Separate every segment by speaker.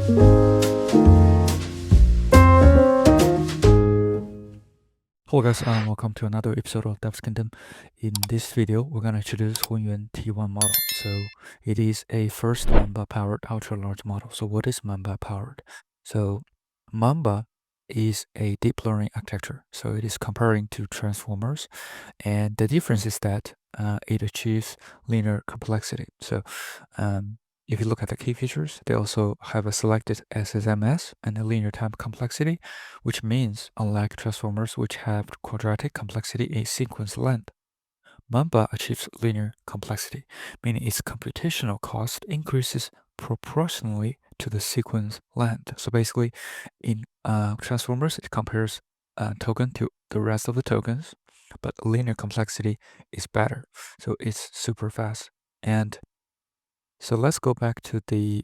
Speaker 1: Hello guys, welcome to another episode of Dev's Kingdom. In this video, we're going to introduce Hunyuan T1 model. So it is a first Mamba-powered ultra-large model. So what is Mamba-powered? So Mamba is a deep learning architecture. So it is comparing to transformers, and the difference is that it achieves linear complexity. So if you look at the key features, they also have a selected SSMS and a linear time complexity, which means, unlike transformers which have quadratic complexity in sequence length, Mamba achieves linear complexity, meaning its computational cost increases proportionally to the sequence length. So basically, in transformers, it compares a token to the rest of the tokens, but linear complexity is better. So it's super fast. And so let's go back to the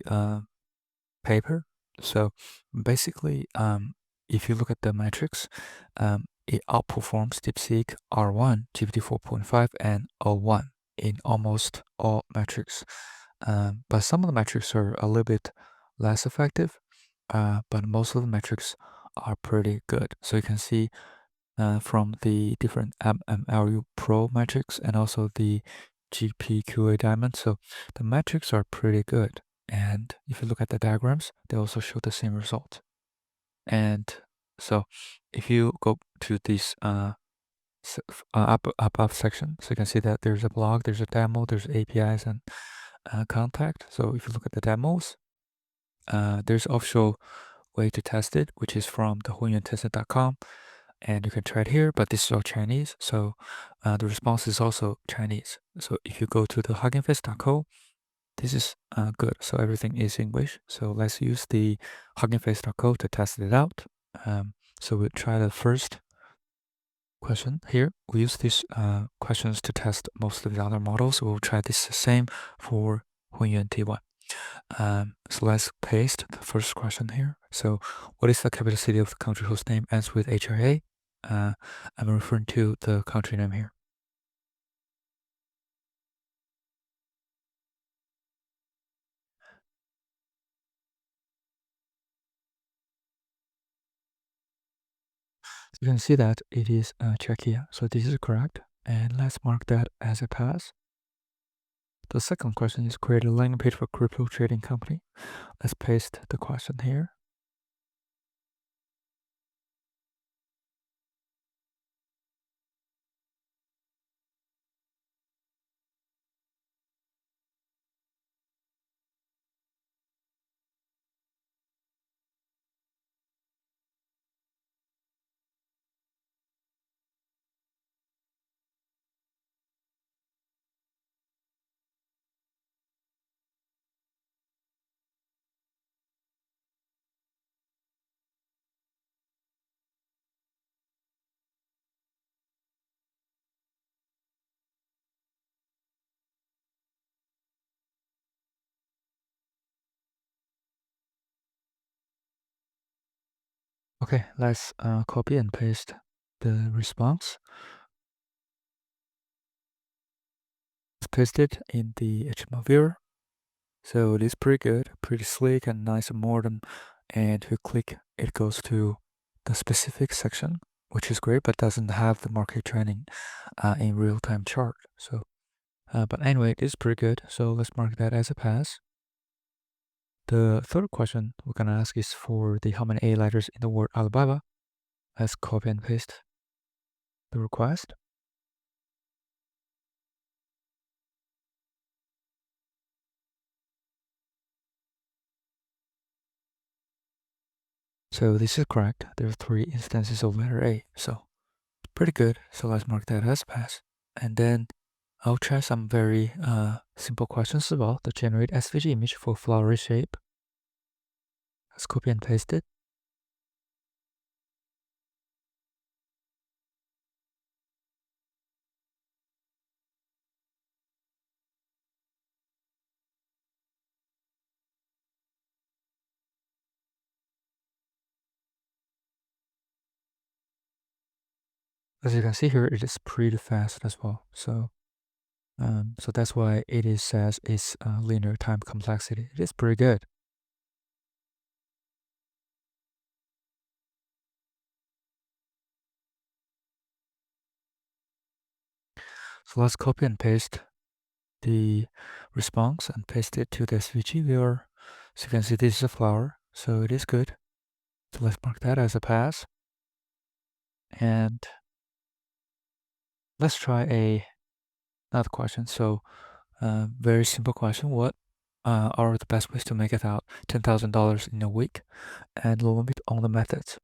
Speaker 1: paper. So basically, if you look at the metrics, it outperforms DeepSeek-R1, GPT 4.5, and O1 in almost all metrics. But some of the metrics are a little bit less effective, but most of the metrics are pretty good. So you can see from the different MLU Pro metrics and also the GPQA Diamond. So the metrics are pretty good. And if you look at the diagrams, they also show the same result. And so if you go to this above section, so you can see that there's a blog, there's a demo, there's APIs and contact. So if you look at the demos, there's official way to test it, which is from the hunyuantested.com. And you can try it here, but this is all Chinese. So the response is also Chinese. So if you go to the huggingface.co, this is good. So everything is English. So let's use the huggingface.co to test it out. So we'll try the first question here. We use these questions to test most of the other models. We'll try this same for Hunyuan T1. So let's paste the first question here. So what is the capital city of the country whose name ends with HRA? I'm referring to the country name here. So you can see that it is Czechia. So this is correct. And let's mark that as a pass. The second question is create a landing page for crypto trading company. Let's paste the question here. Okay, let's copy and paste the response. Let's paste it in the HTML viewer. So it is pretty good, pretty sleek and nice and modern. And if you click, it goes to the specific section, which is great, but doesn't have the market trending in real-time chart. So, but anyway, it is pretty good. So let's mark that as a pass. The third question we're gonna ask is for the how many A letters in the word Alibaba. Let's copy and paste the request. So this is correct. There are 3 instances of letter A. So pretty good. So let's mark that as pass. And then I'll try some very simple questions as well to generate SVG image for flowery shape. Let's copy and paste it. As you can see here, it is pretty fast as well. So so that's why it is says it's linear time complexity. It is pretty good. So let's copy and paste the response and paste it to the SVG viewer. So you can see this is a flower, so it is good. So let's mark that as a pass. And let's try another question. So very simple question. What are the best ways to make it out $10,000 in a week? And a little bit on the methods.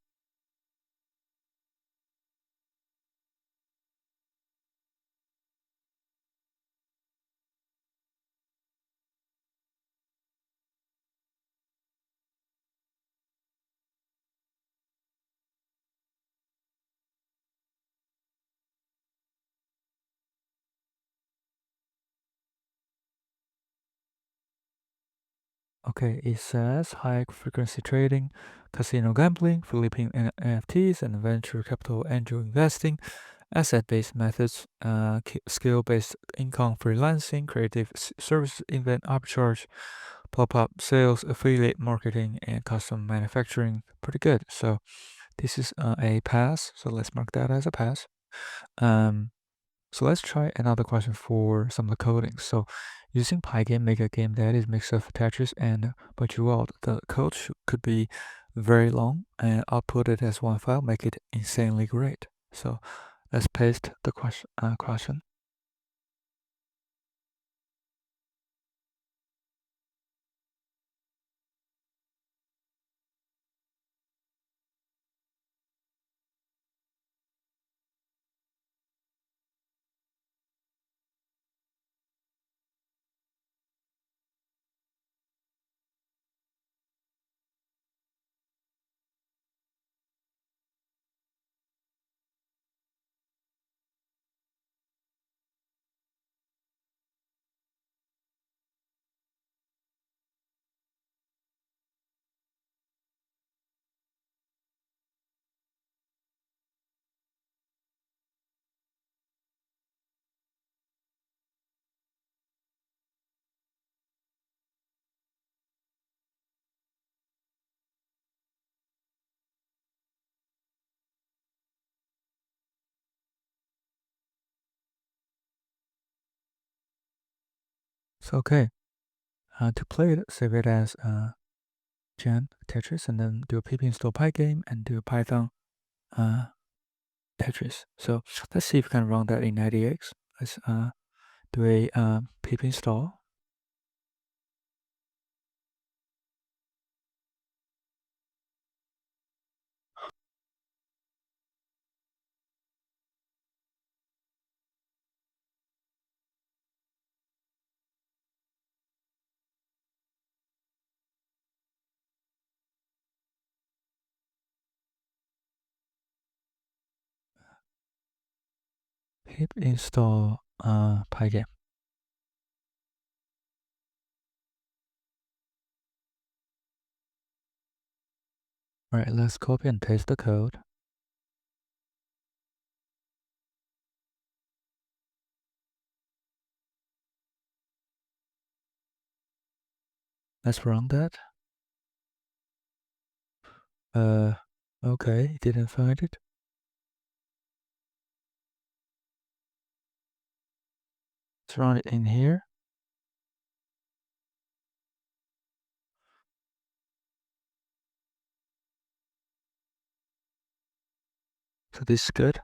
Speaker 1: Okay, it says high frequency trading, casino gambling, flipping NFTs, and venture capital angel investing, asset-based methods, skill-based income freelancing, creative service event arbitrage, pop-up sales, affiliate marketing, and custom manufacturing. Pretty good. So this is a pass. So let's mark that as a pass. So let's try another question for some of the coding. So using Pygame, make a game that is mix of Tetris and Bejeweled. The code could be very long, and output it as one file, make it insanely great. So let's paste the question. So okay, to play it, save it as gen Tetris, and then do a pip install Pygame and do Python Tetris. So let's see if we can run that in 90x. Let's do a pip install. Pip install Pygame. All right, let's copy and paste the code. Let's run that. Okay, didn't find it. Let's run it in here. So this is good.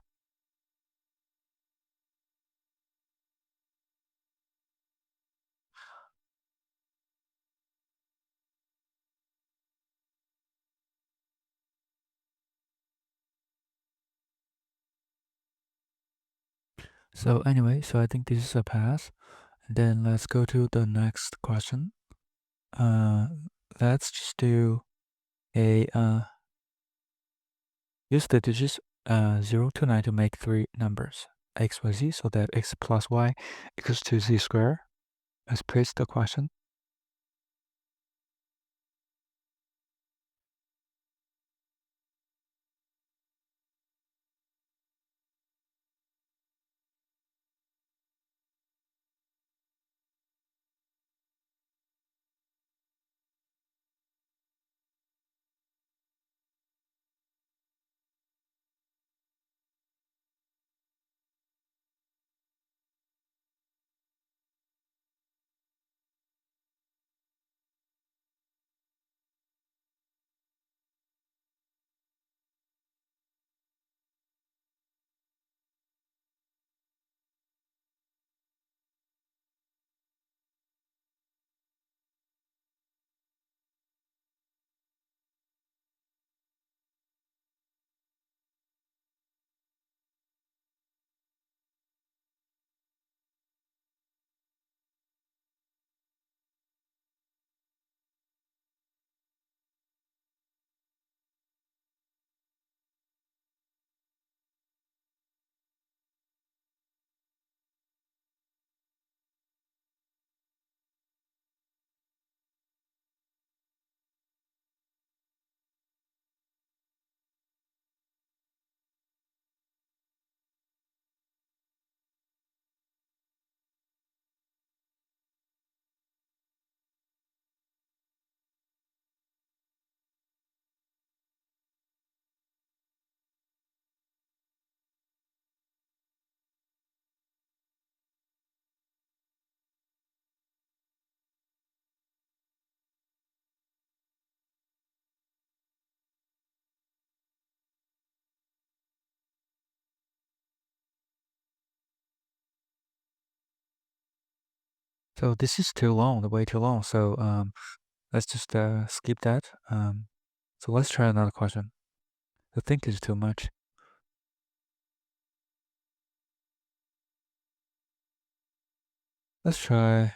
Speaker 1: So anyway, so I think this is a pass. And then let's go to the next question. Let's just do a use the digits 0 to 9 to make three numbers x, y, z, so that x plus y equals to z squared. Let's paste the question. So this is too long, way too long. So let's just skip that. So let's try another question. I think it's too much. Let's try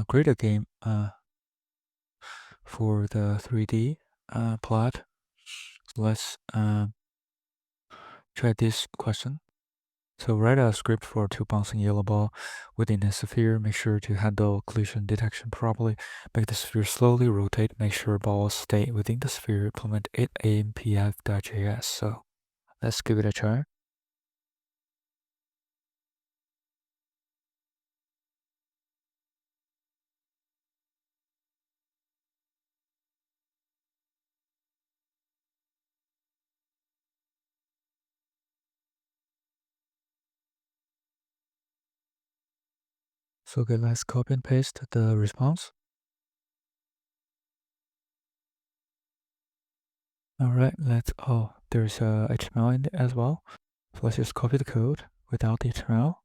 Speaker 1: create a game for the 3D plot. Let's try this question. So write a script for two bouncing yellow ball within a sphere. Make sure to handle collision detection properly. Make the sphere slowly rotate. Make sure balls stay within the sphere. Implement it ampf.js. So let's give it a try. So okay, let's copy and paste the response. All right, there's HTML in it as well. So let's just copy the code without the HTML.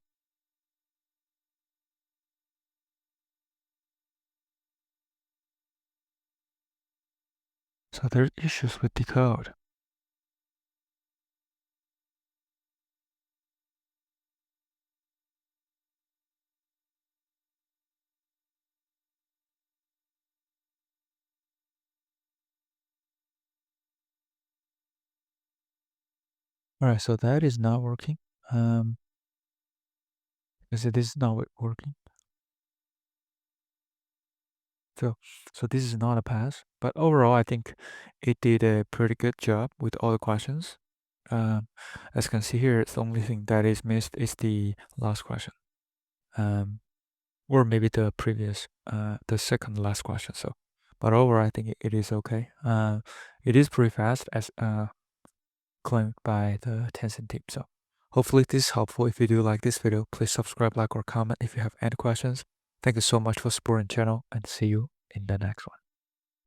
Speaker 1: So there's issues with the code. All right, so that is not working. Because it is not working. So this is not a pass, but overall, I think it did a pretty good job with all the questions. As you can see here, the only thing that is missed is the last question, or maybe the previous, the second last question. So, but overall, I think it is okay. It is pretty fast as claimed by the Tencent team. So, hopefully, this is helpful. If you do like this video, please subscribe, like, or comment if you have any questions. Thank you so much for supporting the channel, and see you in the next one.